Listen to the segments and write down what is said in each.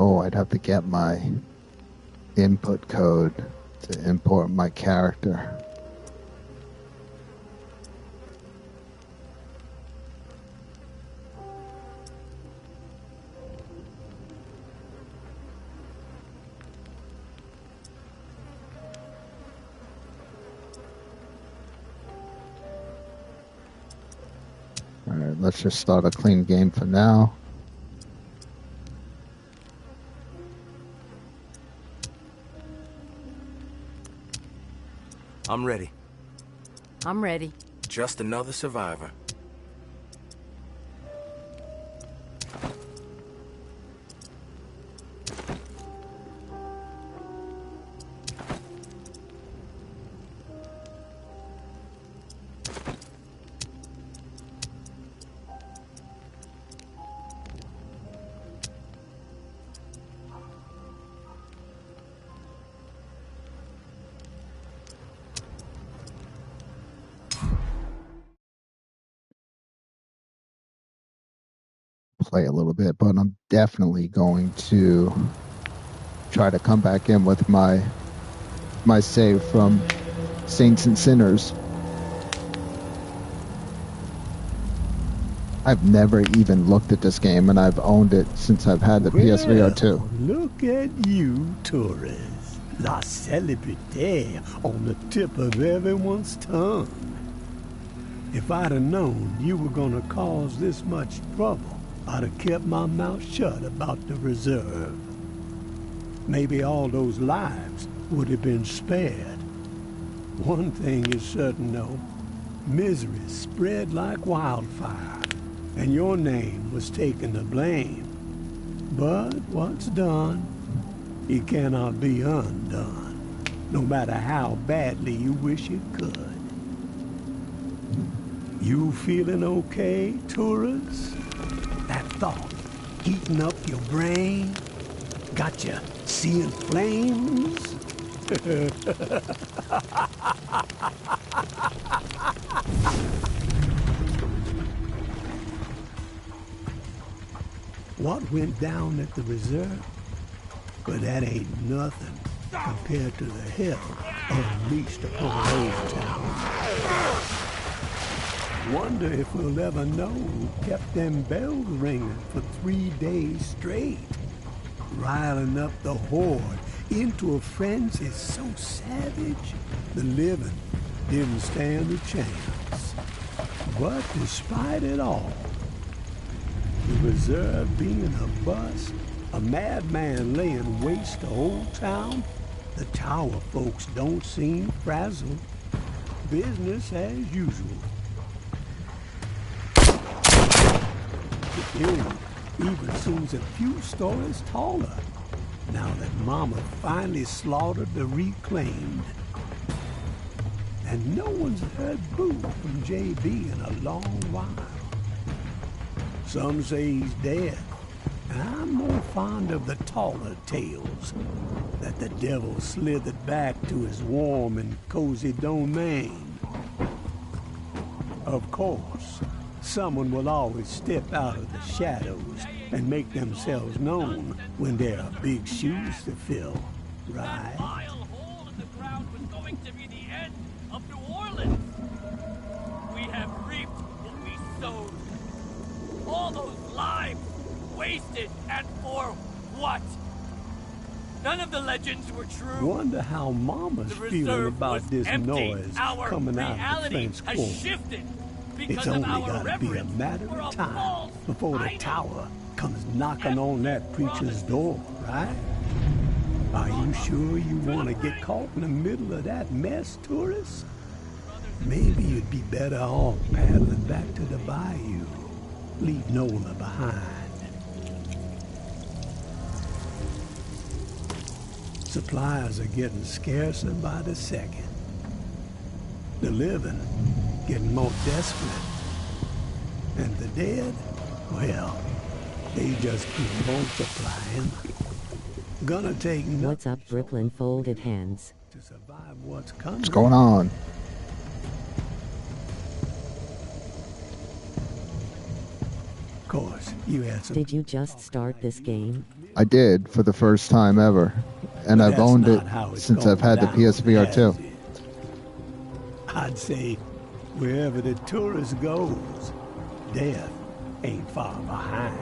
Oh, I'd have to get my input code to import my character. Alright, let's just start a clean game for now. I'm ready. I'm ready. Just another survivor. Play a little bit, but I'm definitely going to try to come back in with my save from Saints and Sinners. I've never even looked at this game, and I've owned it since I've had the PSVR2. Look at you, tourists. La celebrity on the tip of everyone's tongue. If I'd have known you were gonna cause this much trouble, I'd have kept my mouth shut about the reserve. Maybe all those lives would have been spared. One thing is certain, though. Misery spread like wildfire, and your name was taken to blame. But what's done, it cannot be undone, no matter how badly you wish it could. You feeling okay, tourists? That thought heating up your brain? Got you seeing flames? What went down at the reserve? But that ain't nothing compared to the hell unleashed upon Old Town. Wonder if we'll ever know who kept them bells ringing for 3 days straight. Riling up the horde into a frenzy so savage, the living didn't stand a chance. But despite it all, the reserve being a bust, a madman laying waste to Old Town, the tower folks don't seem frazzled. Business as usual. The building even seems a few stories taller, now that Mama finally slaughtered the reclaimed. And no one's heard boo from JB in a long while. Some say he's dead, and I'm more fond of the taller tales, that the devil slithered back to his warm and cozy domain. Of course, someone will always step out of the shadows and make themselves known when there are big shoes to fill, right? That vile hole in the ground was going to be the end of New Orleans. We have reaped what we sowed. All those lives wasted, and for what? None of the legends were true. Wonder how Mama's feeling about this noise coming out of the French Quarter. Shifted. It's only gotta be a matter of time before the tower comes knocking on that preacher's door, right? Are you sure you want to get caught in the middle of that mess, tourists? Maybe you'd be better off paddling back to the bayou. Leave Nola behind. Supplies are getting scarcer by the second. The living getting more desperate. And the dead, well, they just keep multiplying. Gonna take nothing. What's up, Brooklyn folded hands? To survive what's coming. What's going on? Of course, you had some. Did you just start this game? I did for the first time ever. And But I've that's owned it not how it's since I've had the going down, PSVR2. has it? I'd say wherever the tourist goes, death ain't far behind.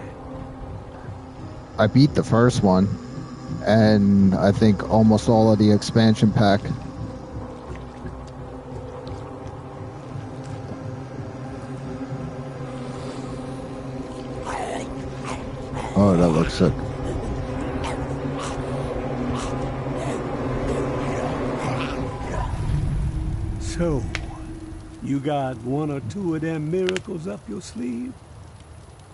I beat the first one, and I think almost all of the expansion pack. Oh, that looks sick. So, you got one or two of them miracles up your sleeve?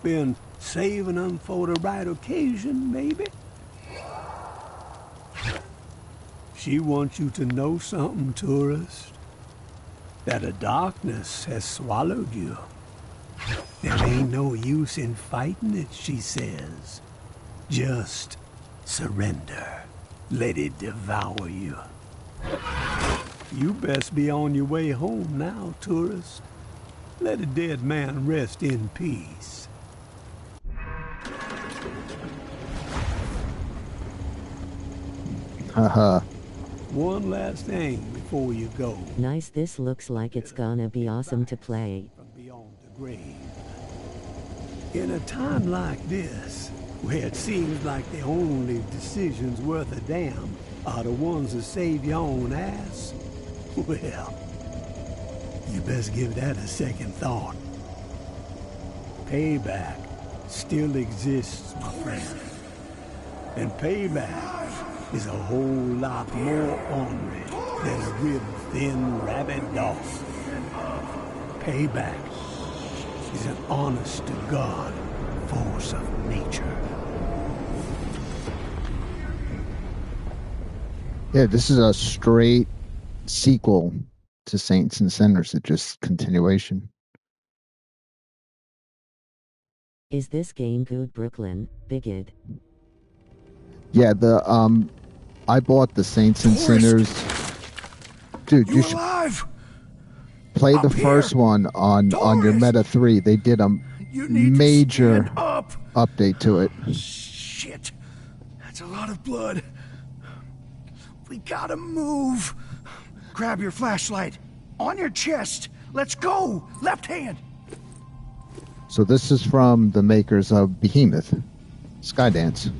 Been saving them for the right occasion, maybe? She wants you to know something, tourist. That the darkness has swallowed you. There ain't no use in fighting it, she says. Just surrender. Let it devour you. You best be on your way home now, tourist. Let a dead man rest in peace. Haha. One last thing before you go. Nice, this looks like it's gonna be awesome to play. From beyond the grave. In a time like this, where it seems like the only decisions worth a damn are the ones that save your own ass, well, you best give that a second thought. Payback still exists, my friend. And payback is a whole lot more ornery than a rib-thin rabid dog. Payback is an honest-to-God force of nature. Yeah, this is a straight sequel to Saints and Sinners. It's just continuation. Is this game good, Brooklyn? Bigot. Yeah, I bought the Saints and Sinners. Dude, you should alive? play the first one on your Meta 3. They did a major update to it. Shit. That's a lot of blood. We gotta move. Grab your flashlight. On your chest. Let's go. Left hand. So this is from the makers of Behemoth, Skydance.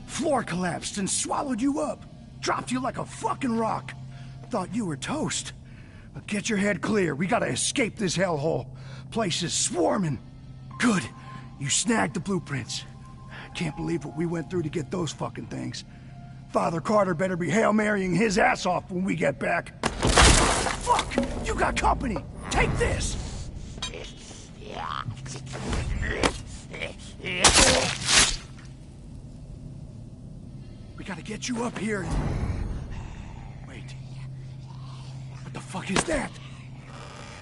Floor collapsed and swallowed you up. Dropped you like a fucking rock. Thought you were toast. But get your head clear. We gotta escape this hellhole. Place is swarming. Good. You snagged the blueprints. Can't believe what we went through to get those fucking things. Father Carter better be Hail Marying his ass off when we get back. Fuck! You got company! Take this! We gotta get you up here. Wait. What the fuck is that?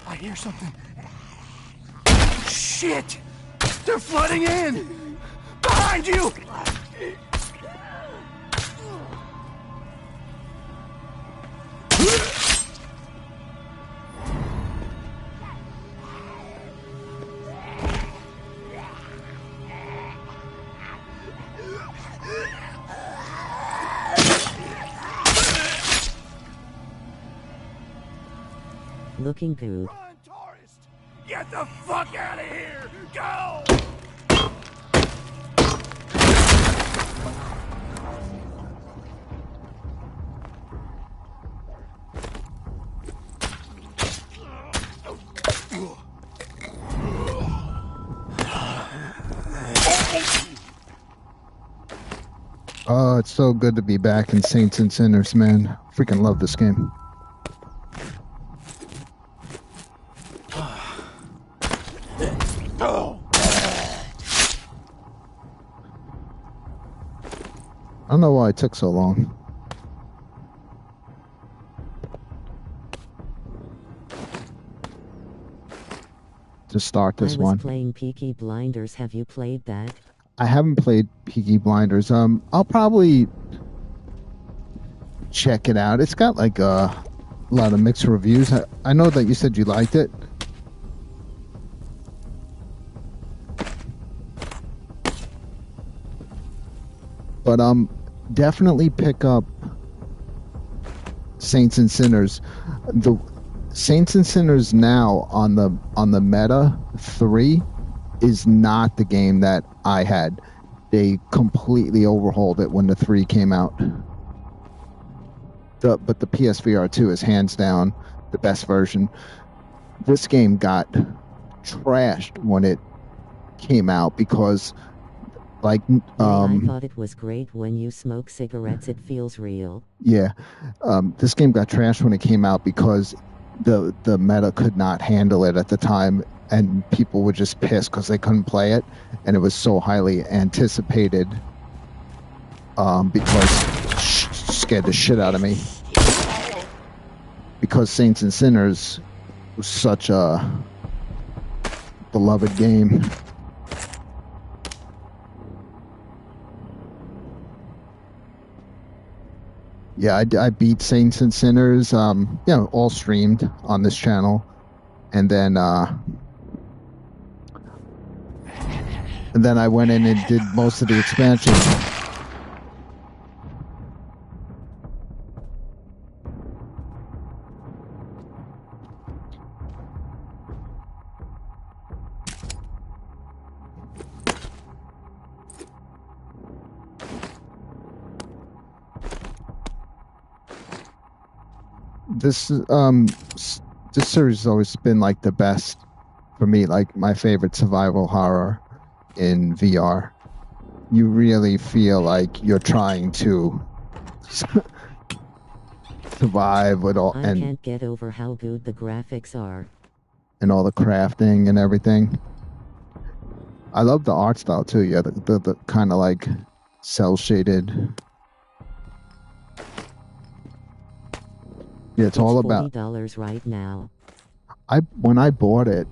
I hear something. Shit! They're flooding in! Behind you! Looking good. Run, tourist! Get the fuck out of here! Go! Oh, it's so good to be back in Saints and Sinners, man. Freaking love this game. I don't know why it took so long. To start this I was one. playing Peaky Blinders. Have you played that? I haven't played Peaky Blinders. I'll probably check it out. It's got like a a lot of mixed reviews. I know that you said you liked it. But definitely pick up Saints and Sinners. The Saints and Sinners now on the Meta 3 is not the game that I had. They completely overhauled it when the 3 came out. But the PSVR2 is hands down the best version. This game got trashed when it came out because, like, I thought it was great when you smoke cigarettes. It feels real. Yeah, this game got trashed when it came out because the meta could not handle it at the time, and people were just pissed because they couldn't play it, and it was so highly anticipated. Because scared the shit out of me. Because Saints and Sinners was such a beloved game. Yeah, I beat Saints and Sinners, all streamed on this channel, and then I went in and did most of the expansion. This series has always been like the best for me, like my favorite survival horror in VR. You really feel like you're trying to survive with all. I can't get over how good the graphics are. And all the crafting and everything. I love the art style too. Yeah, the kind of like cell shaded. Yeah, it's all about $40 right now. When I bought it,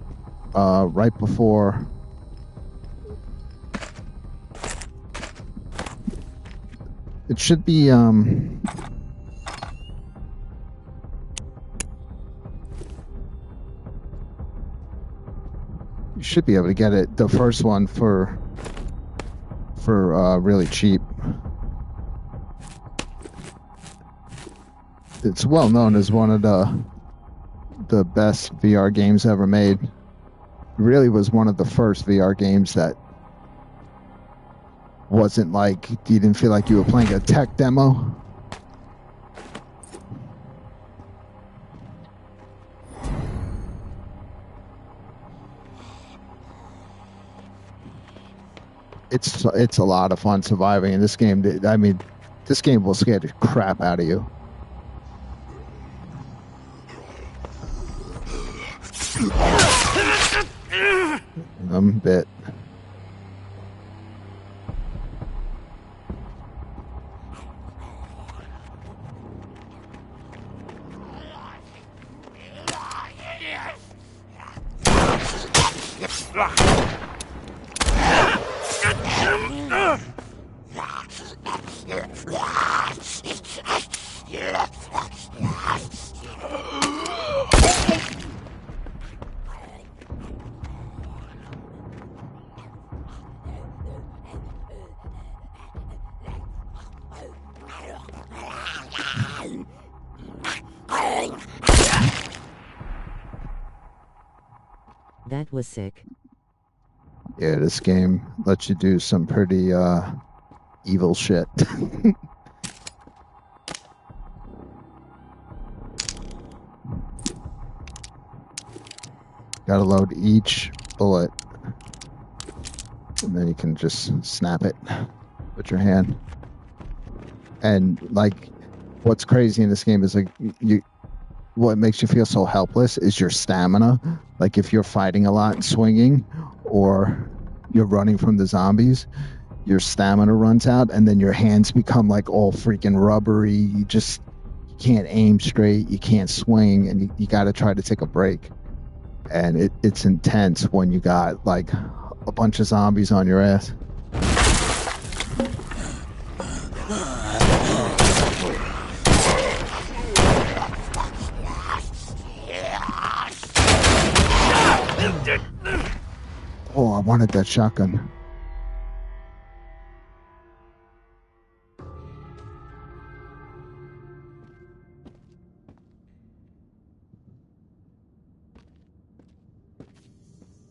right before it should be you should be able to get it, the first one for really cheap. It's well known as one of the best VR games ever made. It really was one of the first VR games that wasn't like, you didn't feel like you were playing a tech demo. It's a lot of fun surviving in this game. I mean, this game will scare the crap out of you. Bit. That was sick. Yeah, this game lets you do some pretty evil shit. Gotta load each bullet, and then you can just snap it with your hand. And like, what's crazy in this game is like what makes you feel so helpless is your stamina. Like if you're fighting a lot and swinging, or you're running from the zombies, your stamina runs out, and then your hands become like all freaking rubbery. You can't aim straight, you can't swing, and you got to try to take a break. And it's intense when you got like a bunch of zombies on your ass. wanted that shotgun.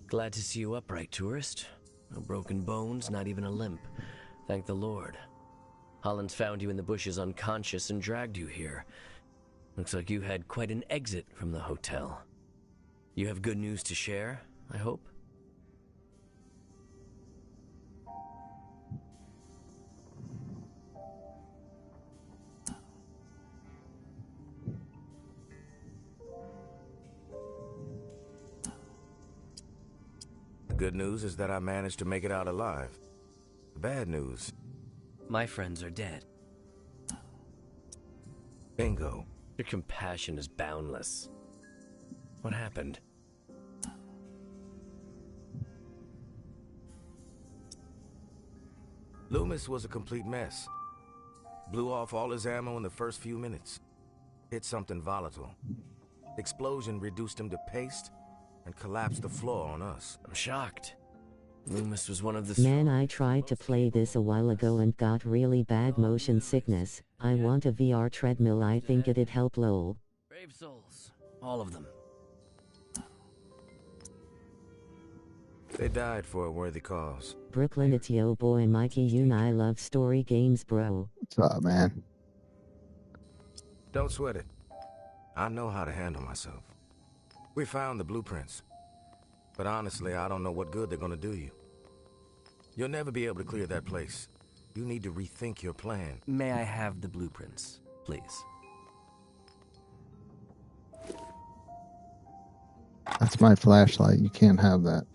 Glad to see you upright, tourist. No broken bones, not even a limp. Thank the Lord. Holland's found you in the bushes unconscious and dragged you here. Looks like you had quite an exit from the hotel. You have good news to share, I hope? The good news is that I managed to make it out alive. The bad news... My friends are dead. Bingo. Your compassion is boundless. What happened? Loomis was a complete mess. Blew off all his ammo in the first few minutes. Hit something volatile. The explosion reduced him to paste and collapsed the floor on us. I'm shocked. Loomis was one of the... Man, I tried to play this a while ago and got really bad motion sickness. I want a VR treadmill, I think it'd help lol. Brave souls. All of them. They died for a worthy cause. Brooklyn, it's yo boy Mikey Yoon. I love story games, bro. What's up, man? Don't sweat it. I know how to handle myself. We found the blueprints. But honestly, I don't know what good they're gonna do you. You'll never be able to clear that place. You need to rethink your plan. May I have the blueprints, please? That's my flashlight. You can't have that.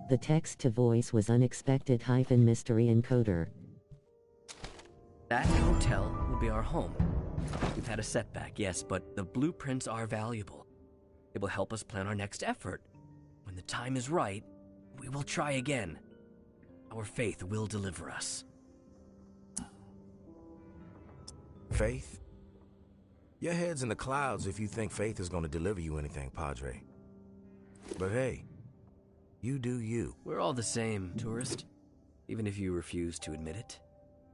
The text to voice was unexpected -mystery encoder. That hotel will be our home. We've had a setback, yes, but the blueprints are valuable. It will help us plan our next effort. When the time is right, we will try again. Our faith will deliver us. Faith? Your head's in the clouds if you think faith is going to deliver you anything, Padre. But hey, you do you. We're all the same, tourist. Even if you refuse to admit it.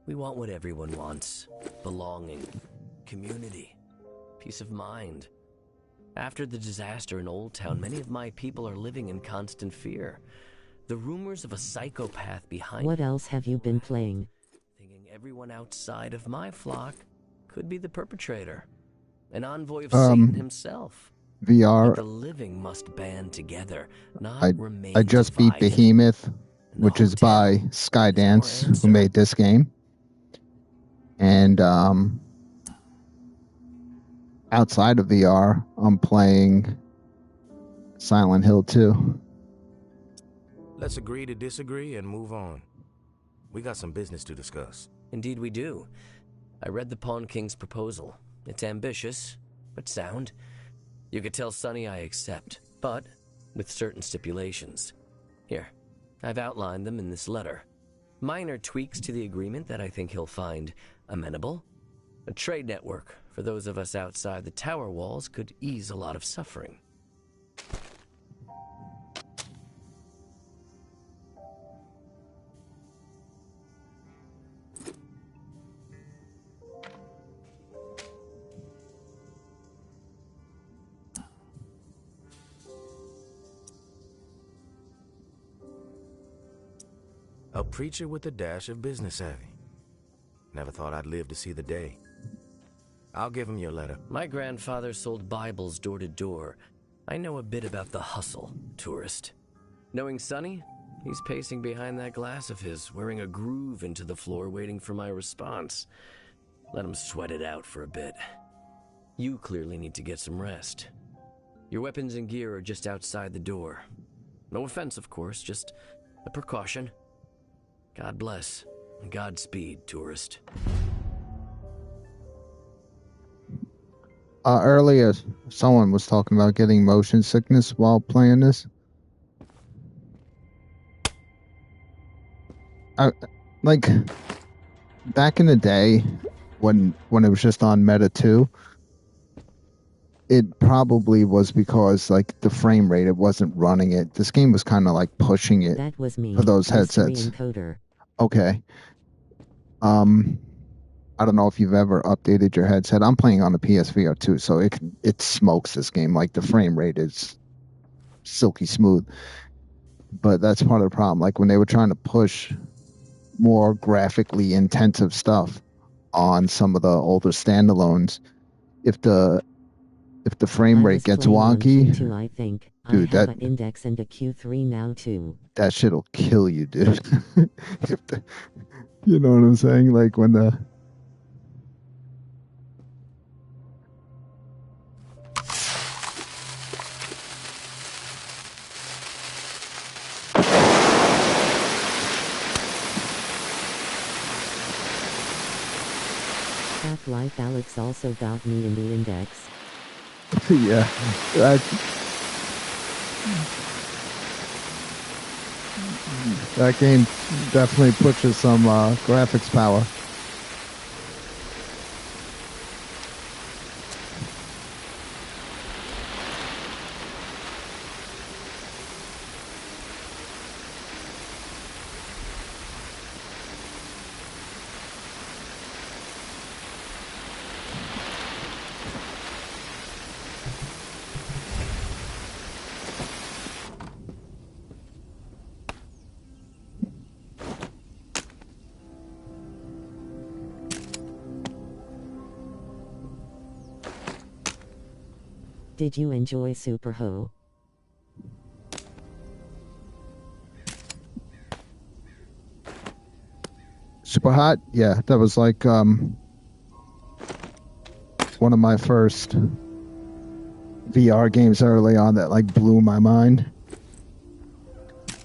We want what everyone wants. Belonging. Community. Peace of mind. After the disaster in Old Town, many of my people are living in constant fear. The rumors of a psychopath behind... What else have you been playing? Thinking everyone outside of my flock could be the perpetrator. An envoy of Satan himself. VR. But the living must band together, not remain I just beat divided. Behemoth, which is by Skydance, who made this game. And outside of VR, I'm playing Silent Hill 2. Let's agree to disagree and move on. We got some business to discuss. Indeed we do. I read the Pawn King's proposal. It's ambitious, but sound. You could tell Sonny I accept, but with certain stipulations. Here, I've outlined them in this letter. Minor tweaks to the agreement that I think he'll find amenable. A trade network for those of us outside the tower walls could ease a lot of suffering. A preacher with a dash of business savvy. Never thought I'd live to see the day. I'll give him your letter. My grandfather sold Bibles door to door. I know a bit about the hustle, tourist. Knowing Sonny, he's pacing behind that glass of his, wearing a groove into the floor, waiting for my response. Let him sweat it out for a bit. You clearly need to get some rest. Your weapons and gear are just outside the door. No offense, of course, just a precaution. God bless, and Godspeed, tourist. Earlier, someone was talking about getting motion sickness while playing this. Like, back in the day, when it was just on Meta 2, it probably was because like the frame rate, it wasn't running it. This game was kind of like pushing it That was me. for those Mystery headsets. encoder. Okay. I don't know if you've ever updated your headset. I'm playing on a PSVR2, so it smokes this game. Like the frame rate is silky smooth. But that's part of the problem. Like when they were trying to push more graphically intensive stuff on some of the older standalones, if the frame rate gets wonky, Q2, I think. dude, I have an index and a Q3 now too. that shit'll kill you, dude. You know what I'm saying? Like when the Half-Life Alex also got me in the index. yeah, that game definitely pushes some graphics power. Did you enjoy Super Ho? Super Hot? Yeah, that was like one of my first VR games early on that like blew my mind.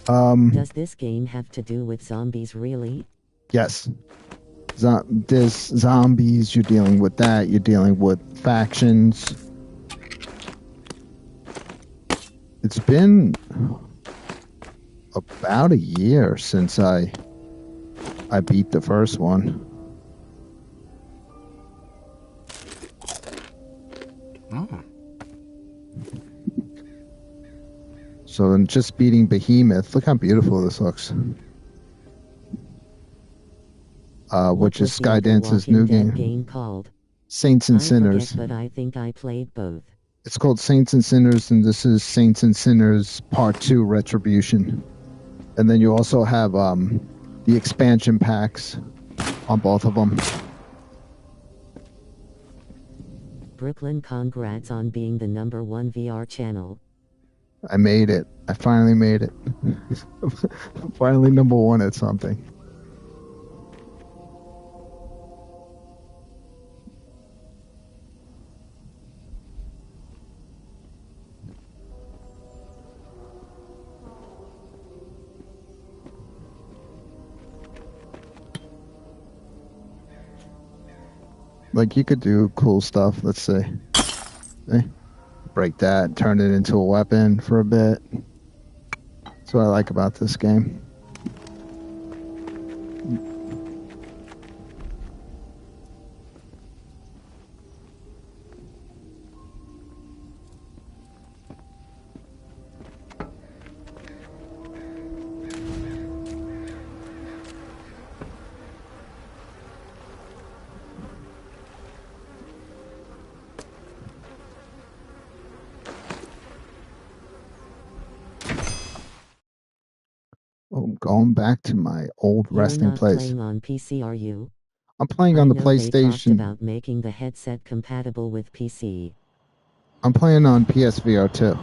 Does this game have to do with zombies really? Yes. There's zombies, you're dealing with that, you're dealing with factions. It's been about a year since I beat the first one. Oh. So then just beating Behemoth, look how beautiful this looks. Which is Skydance's new game. Called? Saints and Sinners. Forget, but I think I played both. It's called Saints and Sinners, and this is Saints and Sinners Part 2 Retribution. And then you also have the expansion packs on both of them. Brooklyn, congrats on being the #1 VR channel. I made it. I finally made it. Finally #1 at something. Like you could do cool stuff. Let's see. Break that, turn it into a weapon for a bit. That's what I like about this game. Oh, going back to my old resting place. You're not playing on PC, are you? I'm playing on the They PlayStation. talked about making the headset compatible with PC. I'm playing on PSVR2.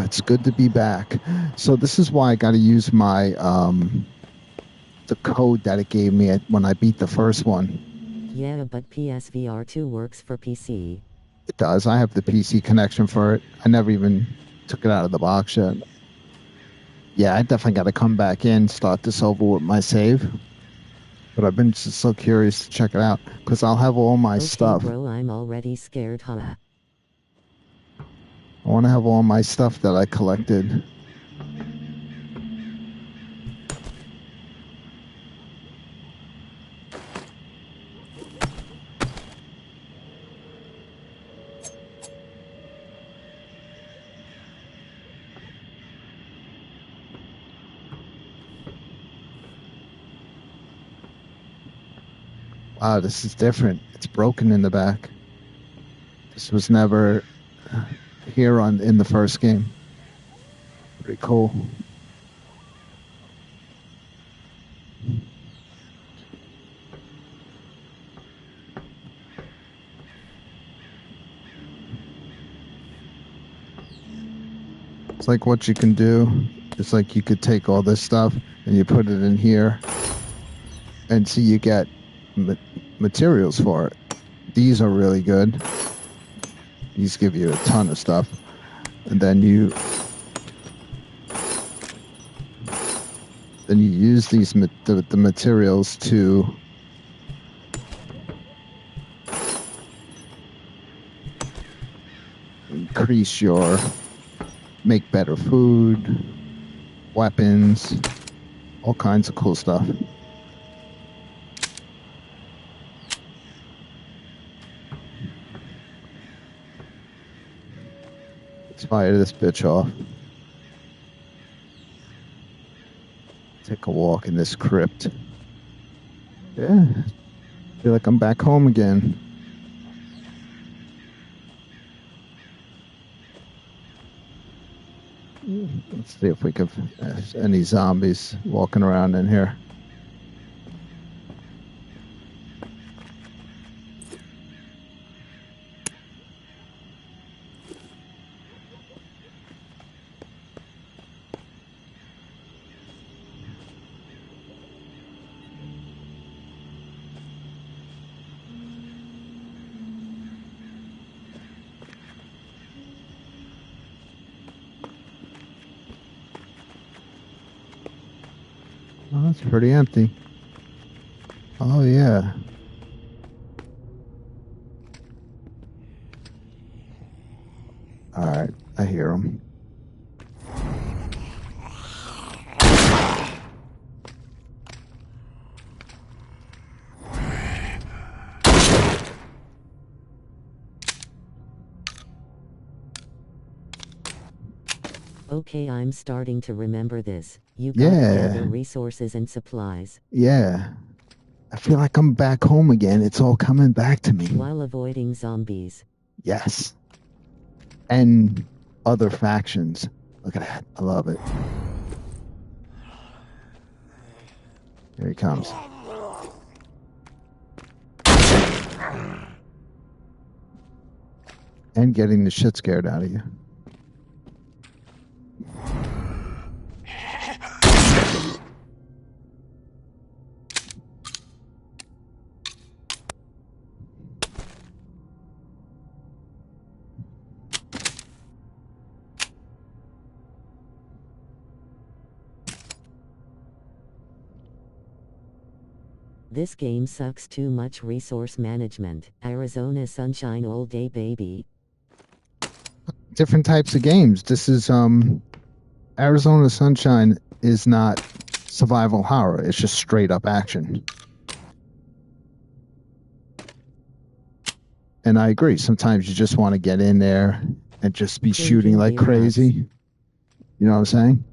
It's good to be back. So this is why I got to use my the code that it gave me when I beat the first one. Yeah, but PSVR2 works for PC. It does. I have the PC connection for it. I never even took it out of the box yet. Yeah, I definitely got to come back in, start this over with my save. But I've been just so curious to check it out because I'll have all my stuff. Bro, I'm already scared, huh? I want to have all my stuff that I collected. Ah, this is different. It's broken in the back. This was never here in the first game. Pretty cool. It's like what you can do. It's like you could take all this stuff and you put it in here, and see you get materials for it. These are really good. These give you a ton of stuff, and then you use these the materials to increase your make better food, weapons, all kinds of cool stuff. Let's fire this bitch off. Take a walk in this crypt. Yeah, feel like I'm back home again. Let's see if we can any zombies walking around in here. Oh, that's pretty empty. Oh, yeah. Alright, I hear them. Okay, I'm starting to remember this. You gotta gather resources and supplies. Yeah. I feel like I'm back home again. It's all coming back to me. While avoiding zombies. Yes. And other factions. Look at that. I love it. Here he comes. And getting the shit scared out of you. This game sucks too much resource management. Arizona Sunshine all day, baby. Different types of games. This is Arizona Sunshine is not survival horror. It's just straight up action. And I agree. Sometimes you just want to get in there and just be shooting like crazy. You know what I'm saying?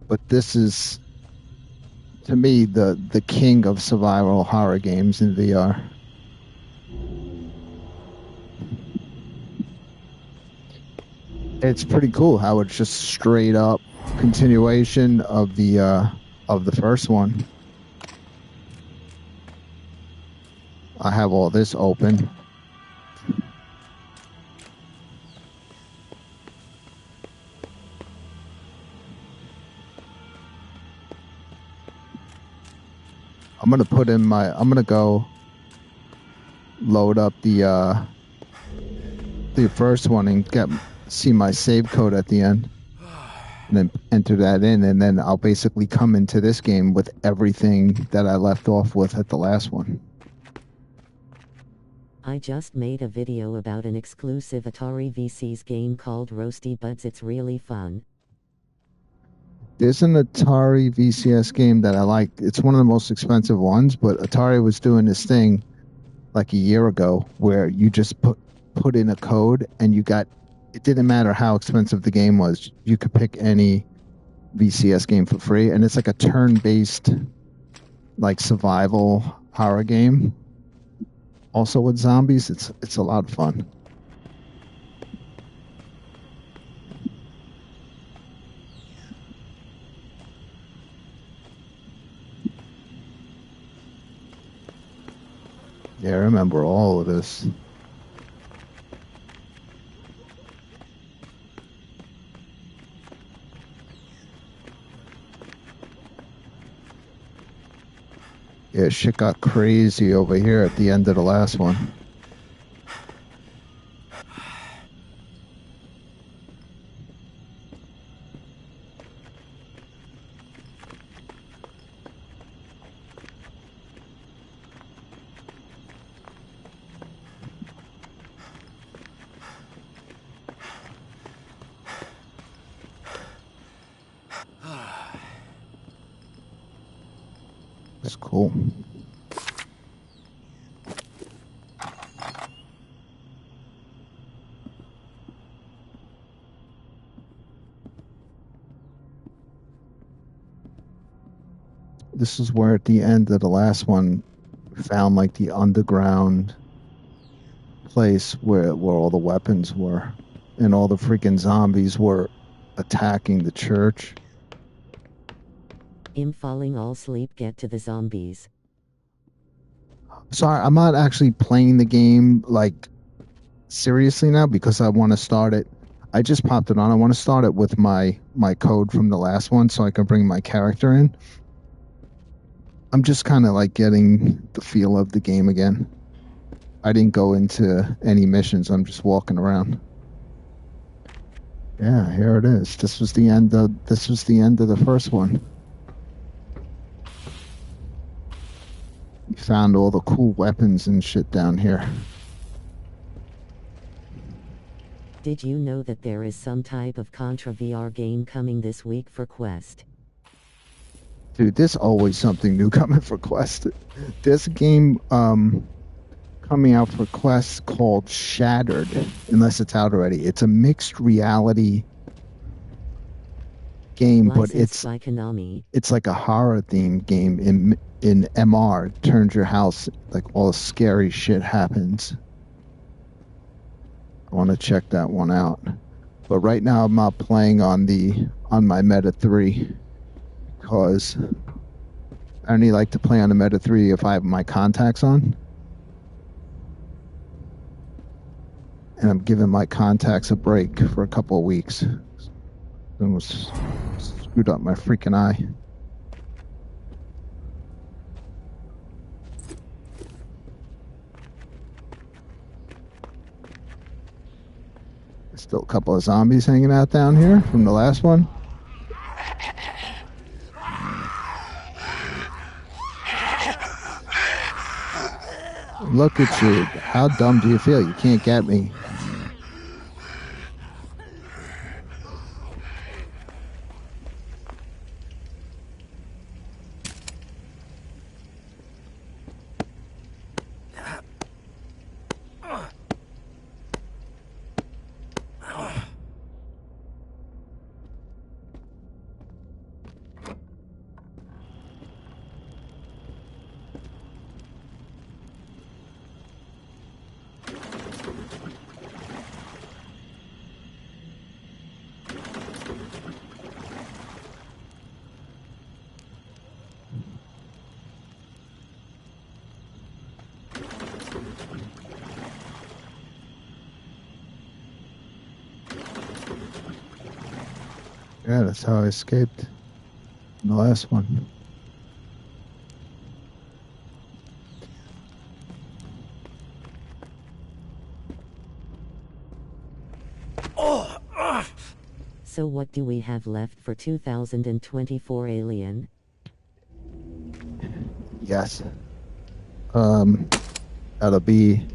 But this is, to me, the king of survival horror games in VR. It's pretty cool how it's just straight up continuation of the first one. I have all this open. I'm gonna go load up the first one and see my save code at the end, and then enter that in, and then I'll basically come into this game with everything that I left off with at the last one. I just made a video about an exclusive Atari VCS game called Roasty Buds. It's really fun. There's an Atari VCS game that I like. It's one of the most expensive ones, but Atari was doing this thing like a year ago where you just put in a code and it didn't matter how expensive the game was. You could pick any VCS game for free, and it's like a turn-based like survival horror game. Also with zombies, it's a lot of fun. Yeah, I remember all of this. Yeah, shit got crazy over here at the end of the last one. It's cool. This is where at the end of the last one we found like the underground place where all the weapons were and all the freaking zombies were attacking the church. I'm falling all asleep, get to the zombies. Sorry, I'm not actually playing the game like seriously now because I want to start it. I just popped it on. I want to start it with my code from the last one so I can bring my character in. I'm just kind of like getting the feel of the game again. I didn't go into any missions. I'm just walking around. Yeah, here it is. This was the end of the first one. We found all the cool weapons and shit down here. Did you know that there is some type of Contra VR game coming this week for Quest? Dude, there's always something new coming for Quest. There's a game coming out for Quest called Shattered, unless it's out already. It's a mixed reality game, but it's by Konami. It's like a horror themed game in MR. It turns your house, like all the scary shit happens. I want to check that one out. But right now I'm not playing on my Meta 3 because I only like to play on the Meta 3 if I have my contacts on. And I'm giving my contacts a break for a couple of weeks. It was screwed up my freaking eye. There's still a couple of zombies hanging out down here from the last one. Look at you. How dumb do you feel? You can't get me. Yeah, that's how I escaped in the last one. So what do we have left for 2024 Alien? Yes. That'll be...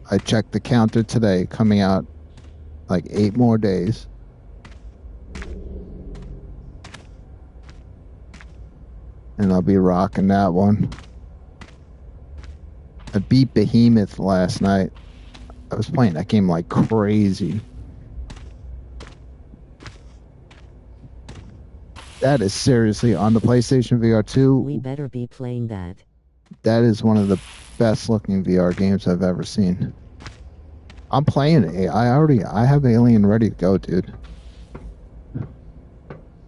I checked the counter today, coming out like 8 more days. And I'll be rocking that one. I beat Behemoth last night. I was playing that game like crazy. That is seriously on the PlayStation VR2. We better be playing that. That is one of the best looking VR games I've ever seen. I'm playing it. I have Alien ready to go, dude.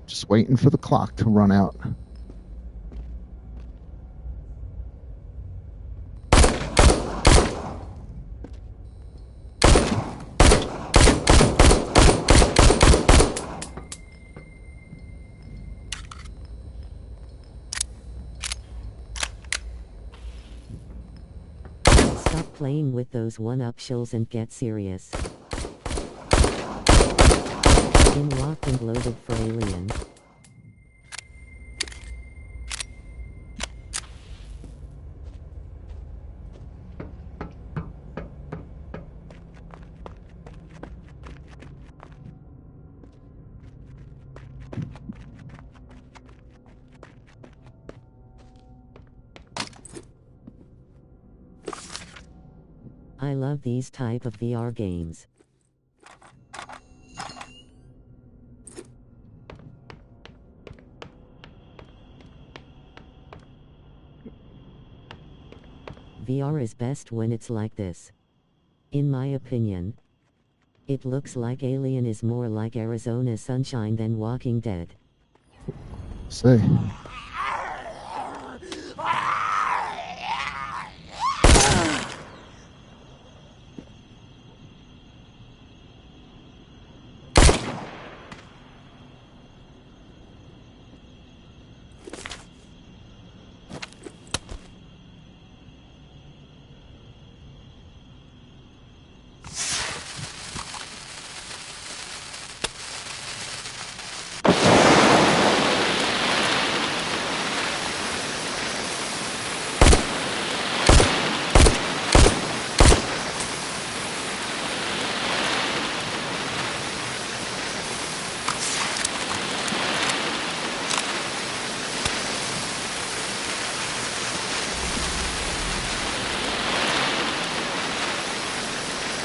Just waiting for the clock to run out. Stop playing with those one-up shills and get serious. In locked and loaded for Alien. I love these type of VR games. VR is best when it's like this. In my opinion. It looks like Alien is more like Arizona Sunshine than Walking Dead. See.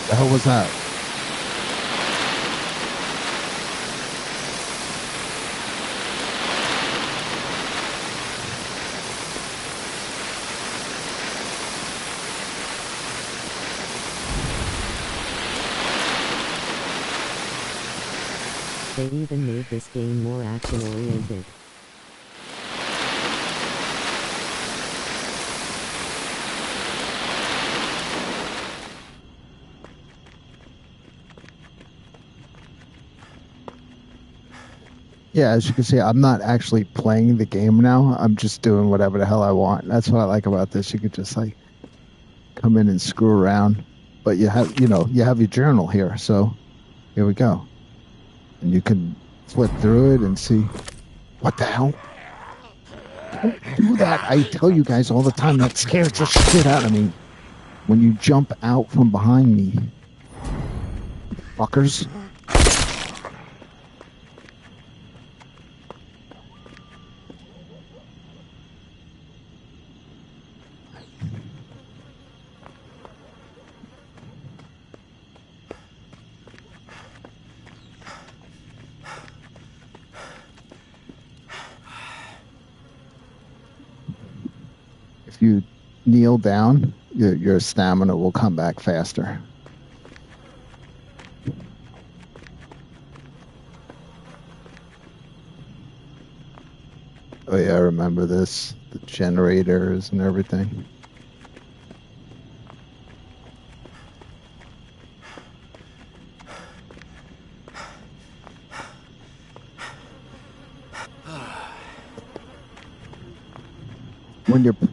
The hell was that? They even made this game more action-oriented. Yeah, as you can see, I'm not actually playing the game now. I'm just doing whatever the hell I want. That's what I like about this. You could just like come in and screw around, but you have your journal here. So here we go, and you can flip through it and see what the hell. Don't do that. I tell you guys all the time that scares the shit out of me when you jump out from behind me, fuckers. If you kneel down, your stamina will come back faster. Oh yeah, I remember this. The generators and everything.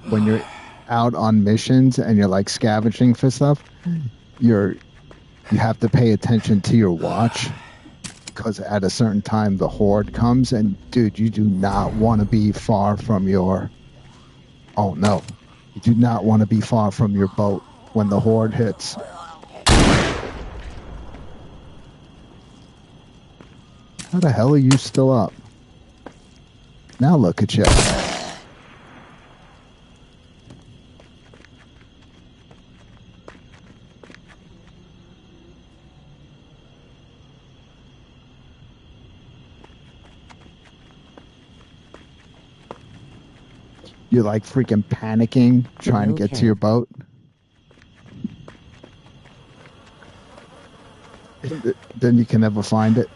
When you're out on missions and you're like scavenging for stuff, you have to pay attention to your watch, because at a certain time the horde comes, and dude, you do not want to be far from your you do not want to be far from your boat when the horde hits. How the hell are you still up? Now look at you. you're like freaking panicking trying to get to your boat. Then you can never find it.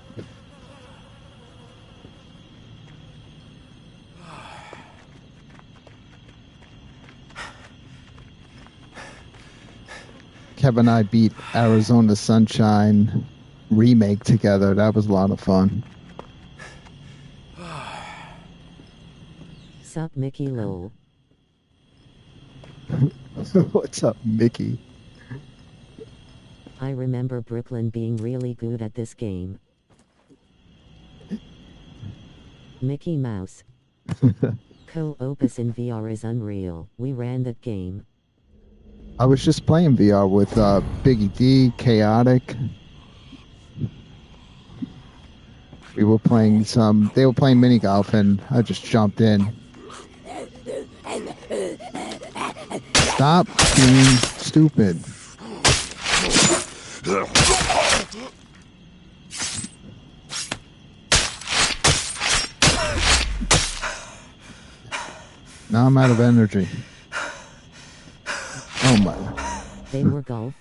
Kevin and I beat Arizona Sunshine remake together. That was a lot of fun. Sup, Mickey Lowell? What's up, Mickey? I remember Brooklyn being really good at this game. Mickey Mouse. Co-opus in VR is unreal. We ran that game. I was just playing VR with Biggie D, Chaotic. We were playing they were playing mini golf and I just jumped in. Stop being stupid. Now I'm out of energy. Oh my. They were golf.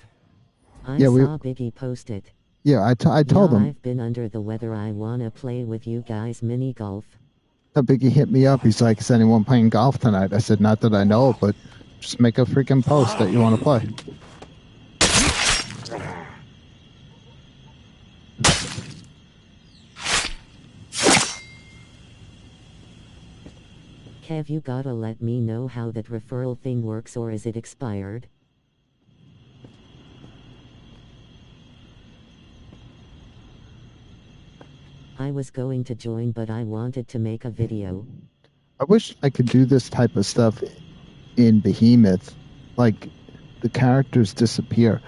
I Yeah, saw Biggie post it. Yeah, I told him. I've been under the weather. I wanna play with you guys mini golf. Biggie hit me up. He's like, is anyone playing golf tonight? I said, not that I know, but just make a freaking post that you want to play. Kev, you gotta let me know how that referral thing works, or is it expired? I was going to join, but I wanted to make a video. I wish I could do this type of stuff in Behemoth. Like, the characters disappear.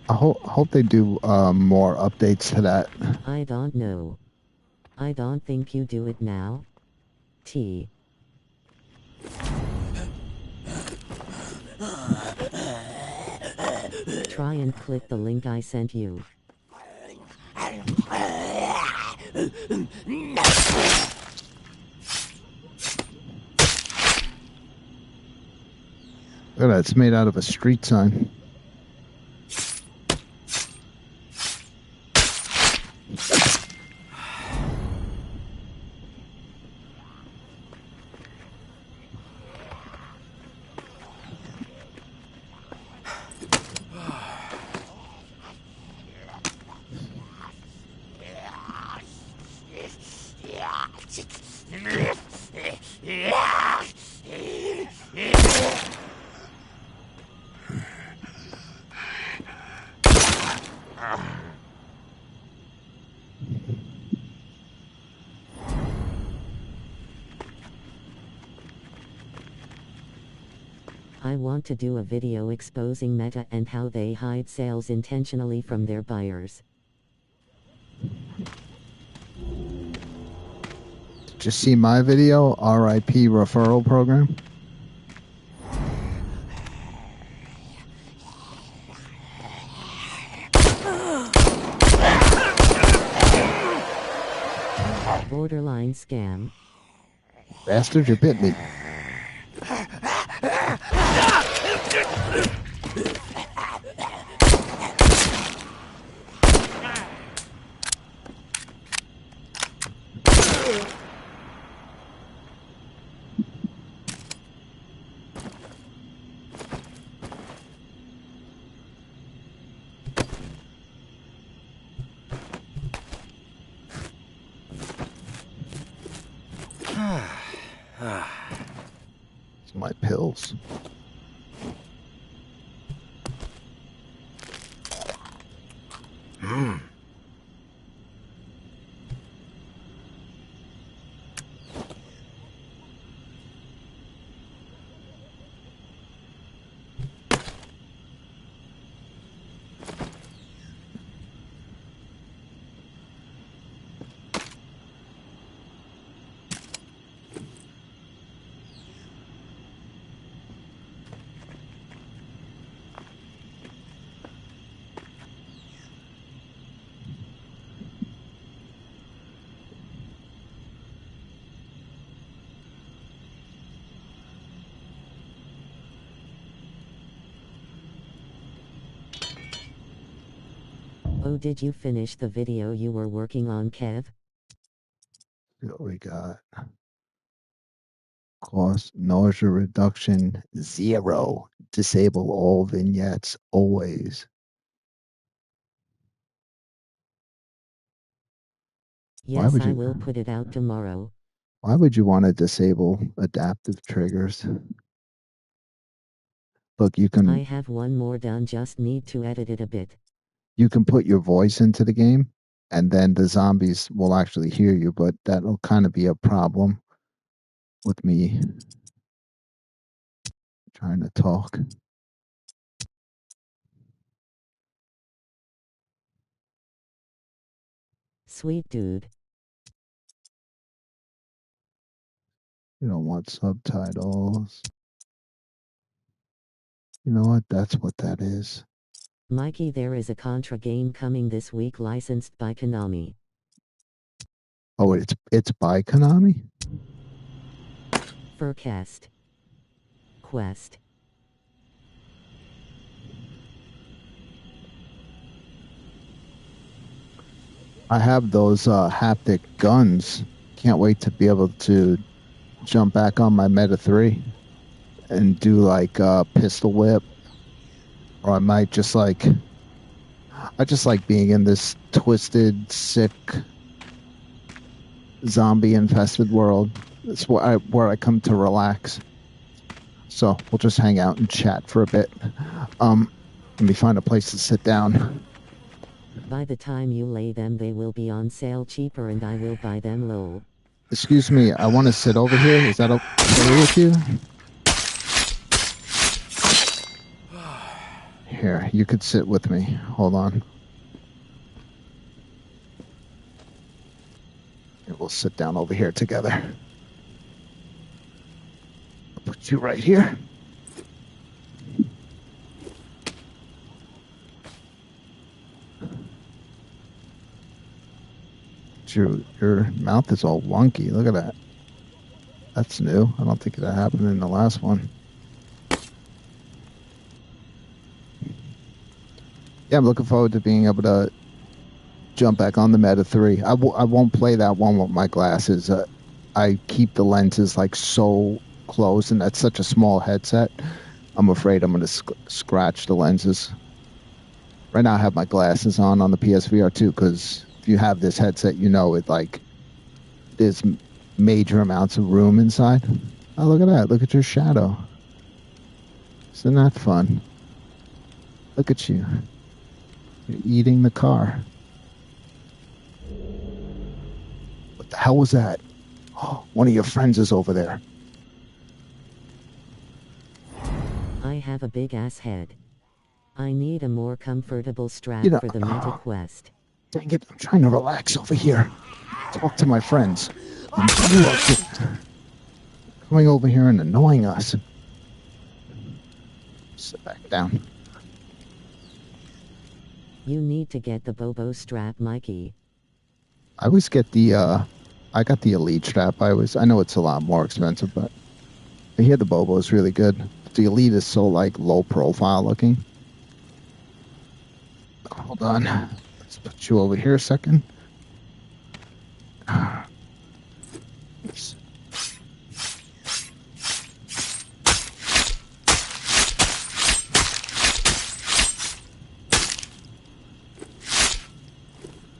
I hope they do more updates to that. I don't know. I don't think you do it now. T. Try and click the link I sent you. Look at that, it's made out of a street sign. I want to do a video exposing Meta and how they hide sales intentionally from their buyers. Did you see my video, RIP referral program? Borderline scam. Bastard, you bit me. It's my pills. Oh, did you finish the video you were working on, Kev? What we got? Cost nausea reduction 0. Disable all vignettes always. Yes, I will put it out tomorrow. Why would you want to disable adaptive triggers? Look, you can. I have one more done, just need to edit it a bit. You can put your voice into the game, and then the zombies will actually hear you, but that'll kind of be a problem with me trying to talk. Sweet dude. You don't want subtitles. You know what? That's what that is. Mikey, there is a Contra game coming this week licensed by Konami. Oh, it's by Konami? Furcast. Quest. I have those haptic guns. Can't wait to be able to jump back on my Meta 3 and do like pistol whip. Or I might just like... I just like being in this twisted, sick, zombie-infested world. It's where I come to relax. So we'll just hang out and chat for a bit. Let me find a place to sit down. By the time you lay them, they will be on sale cheaper and I will buy them low. Excuse me, I want to sit over here. Is that okay with you? Here, you could sit with me. Hold on. Here, we'll sit down over here together. I'll put you right here. Your mouth is all wonky. Look at that. That's new. I don't think that happened in the last one. Yeah, I'm looking forward to being able to jump back on the Meta 3. I won't play that one with my glasses. I keep the lenses like so close, and that's such a small headset. I'm afraid I'm going to scratch the lenses. Right now I have my glasses on the PSVR2 because if you have this headset, you know it like there's major amounts of room inside. Oh, look at that. Look at your shadow. Isn't that fun? Look at you. You're eating the car. What the hell was that? Oh, one of your friends is over there. I have a big ass head. I need a more comfortable strap for the Meta Quest. Dang it, I'm trying to relax over here. Talk to my friends. I'm coming over here and annoying us. Sit back down. You need to get the Bobo strap, Mikey. I always get the, I got the Elite strap. I know it's a lot more expensive, but I hear the Bobo is really good. The Elite is so, like, low profile looking. Hold on. Let's put you over here a second. Oops.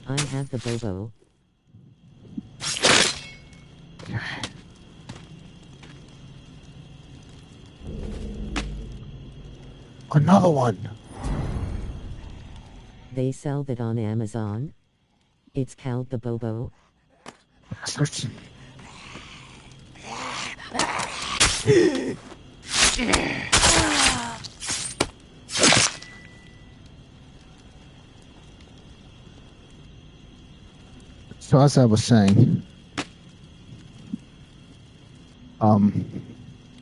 I have the Bobo. Okay. Another one. They sell that on Amazon. It's called the Bobo. Search. So as I was saying,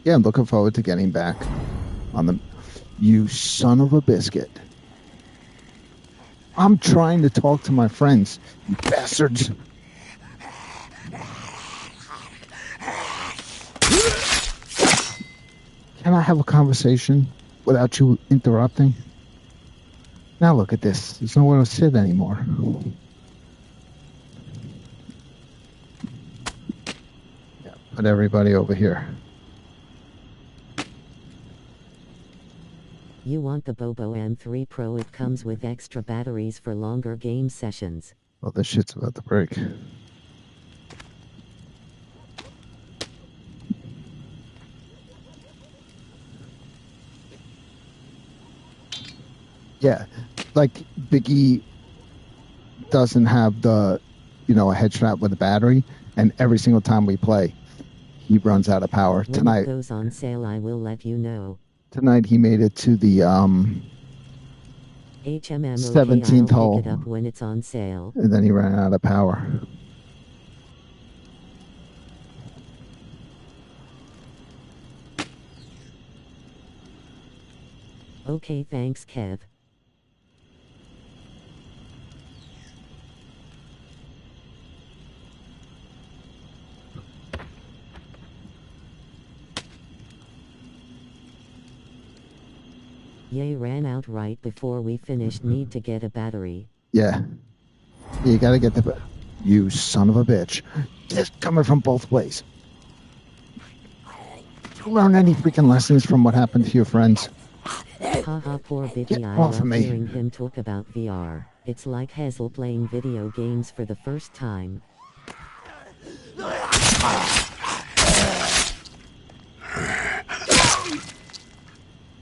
yeah, I'm looking forward to getting back on the... You son of a biscuit. I'm trying to talk to my friends, you bastards. Can I have a conversation without you interrupting? Now look at this. There's nowhere to sit anymore. Yeah, put everybody over here. You want the Bobo M3 Pro? It comes with extra batteries for longer game sessions. Well, this shit's about to break. Yeah, like Biggie doesn't have the, a head strap with a battery, and every single time we play, he runs out of power. When Tonight it goes on sale, I will let you know. Tonight he made it to the HMM, 17th I'll hole, pick it up when it's on sale. and then he ran out of power. Okay, thanks, Kev. Yay, ran out right before we finished. Need to get a battery. Yeah. You gotta get the... You son of a bitch. Just coming from both ways. You learn any freaking lessons from what happened to your friends? Haha, poor Biggie. I off love of me. hearing him talk about VR. It's like Hazel playing video games for the first time.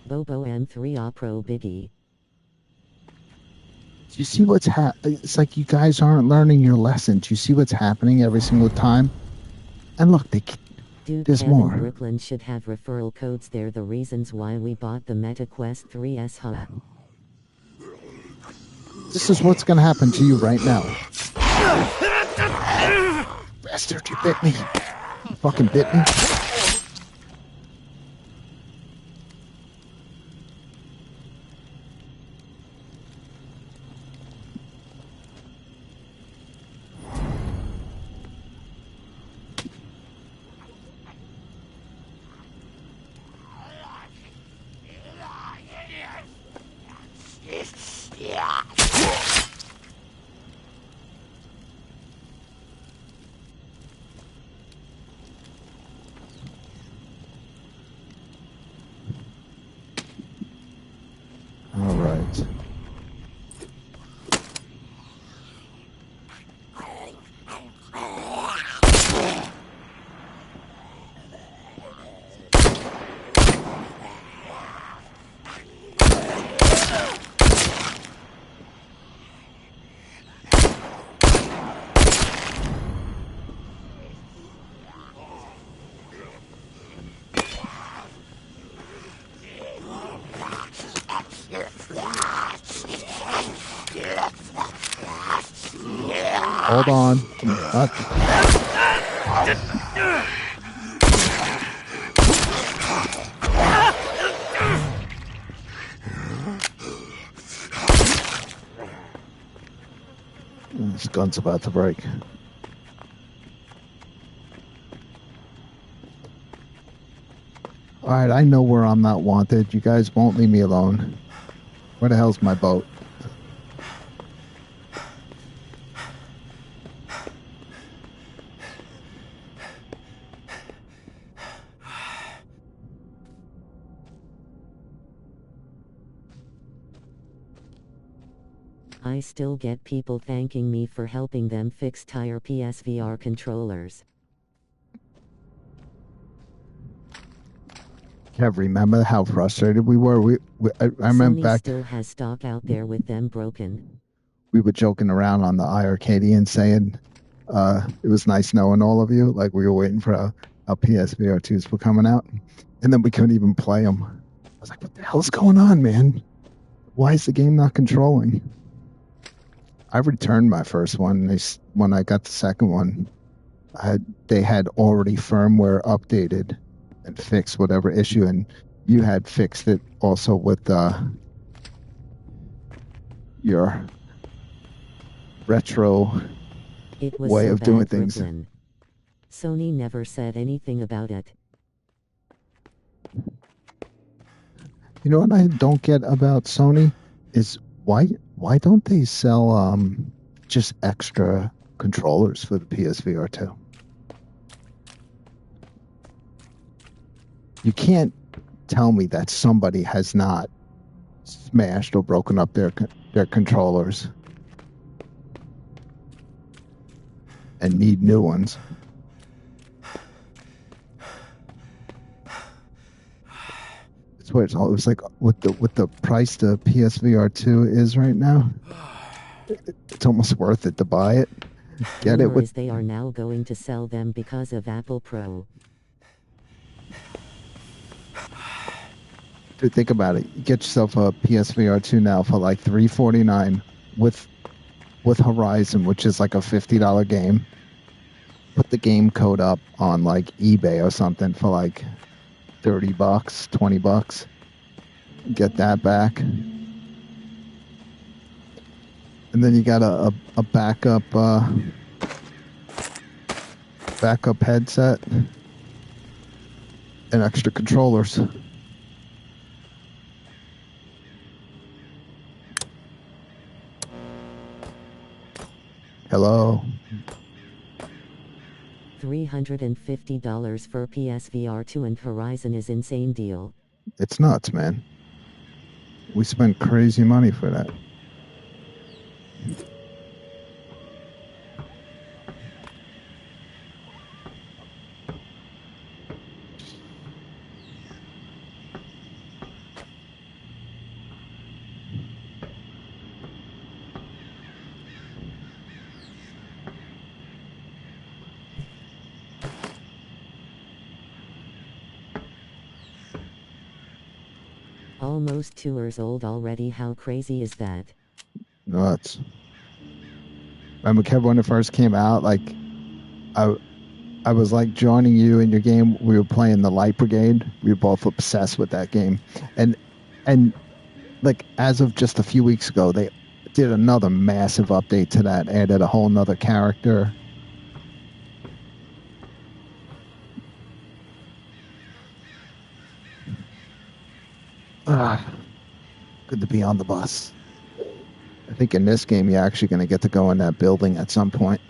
Bobo M3 Pro Biggie. Do you see what's It's like you guys aren't learning your lessons. You see what's happening every single time? And look, Dude, there's Kevin more. Brooklyn should have referral codes. They're the reasons why we bought the MetaQuest 3S Hub. This is what's gonna happen to you right now. Bastard, you bit me. You fucking bit me. All right. Hold on. This gun's about to break. Alright, I know where I'm not wanted. You guys won't leave me alone. Where the hell's my boat? I still get people thanking me for helping them fix tire PSVR controllers. Kev, remember how frustrated we were? I remember Sony back... still has stock out there with them broken. We were joking around on the iArcadian saying it was nice knowing all of you. Like we were waiting for our PSVR2s were coming out. And then we couldn't even play them. I was like, what the hell's going on, man? Why is the game not controlling? I returned my first one. When I got the second one, they had already firmware updated and fixed whatever issue. And you had fixed it also with your retro way of doing things. Brooklyn. Sony never said anything about it. You know what I don't get about Sony is Why don't they sell just extra controllers for the PSVR2? You can't tell me that somebody has not smashed or broken up their controllers and need new ones. It's what it was like with the price the PSVR2 is right now. It's almost worth it to buy it. Get it with. They are now going to sell them because of Apple Pro. Dude, think about it. You get yourself a PSVR2 now for like $349 with Horizon, which is like a $50 game. Put the game code up on like eBay or something for like $30, $20. Get that back. And then you got a backup headset and extra controllers. Hello. $350 for PSVR2 and Horizon is insane deal. It's nuts, man. We spent crazy money for that. Almost 2 years old already. How crazy is that? Nuts. Remember, Kev, when it first came out, like, I was like joining you in your game. We were playing the Light Brigade. We were both obsessed with that game. And like, as of just a few weeks ago, they did another massive update to that, added a whole nother character. Good to be on the bus. I think in this game, you're actually going to get to go in that building at some point.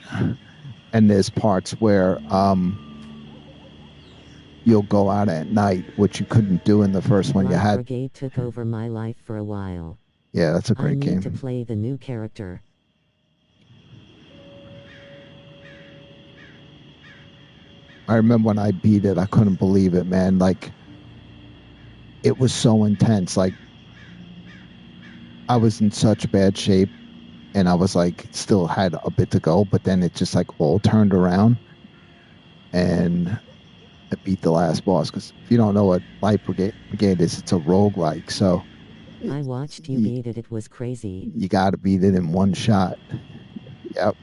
And there's parts where you'll go out at night, which you couldn't do in the first one. You had. Brigade took over my life for a while. Yeah, that's a great game. I need to play the new character. I remember when I beat it, I couldn't believe it, man. Like, it was so intense. Like, I was in such bad shape, and I was like, still had a bit to go, but then it just like all turned around, and I beat the last boss. Because if you don't know what Light Brigade is, it's a roguelike. So I watched you beat it. It was crazy. You got to beat it in one shot. Yep.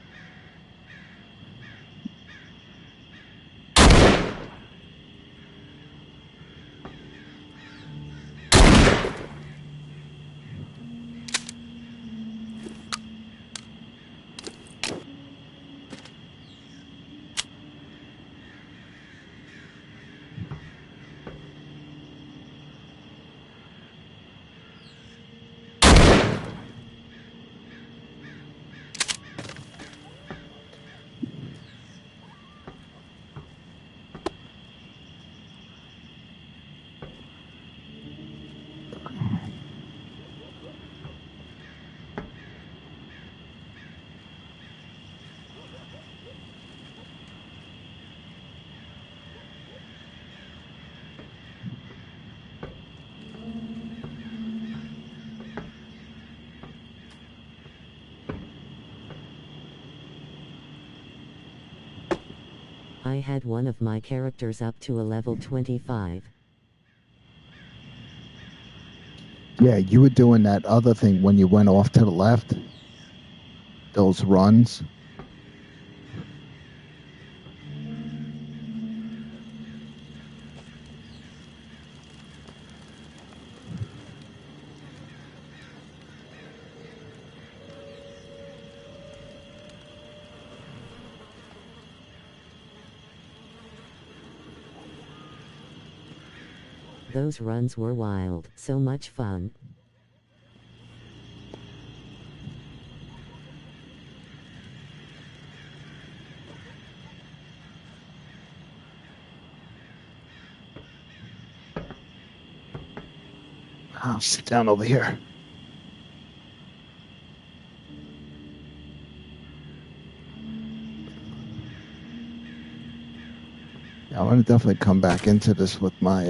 I had one of my characters up to a level 25. Yeah, you were doing that other thing when you went off to the left. Those runs. Those runs were wild. So much fun. I'll sit down over here. Yeah, I want to definitely come back into this with my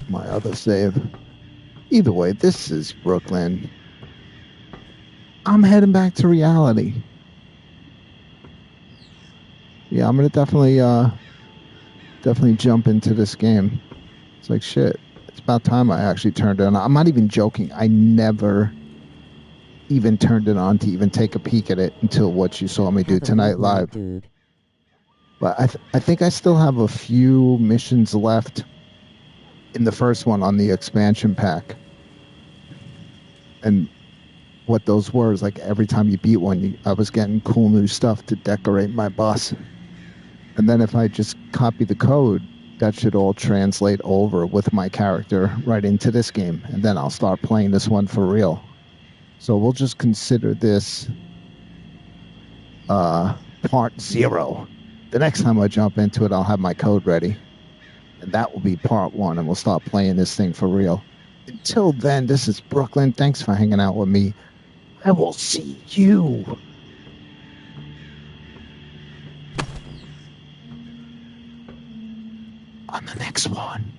my other save. Either way, this is Brooklyn. I'm heading back to reality. Yeah, I'm gonna definitely jump into this game. It's like shit. It's about time I actually turned it on. I'm not even joking. I never even turned it on to even take a peek at it until what you saw me do tonight live. Dude. But I think I still have a few missions left in the first one on the expansion pack. And what those were is like every time you beat one, I was getting cool new stuff to decorate my bus. And then if I just copy the code, that should all translate over with my character right into this game. And then I'll start playing this one for real. So we'll just consider this part 0. The next time I jump into it, I'll have my code ready. And that will be part 1, and we'll start playing this thing for real. Until then, this is Brooklyn. Thanks for hanging out with me. I will see you on the next one.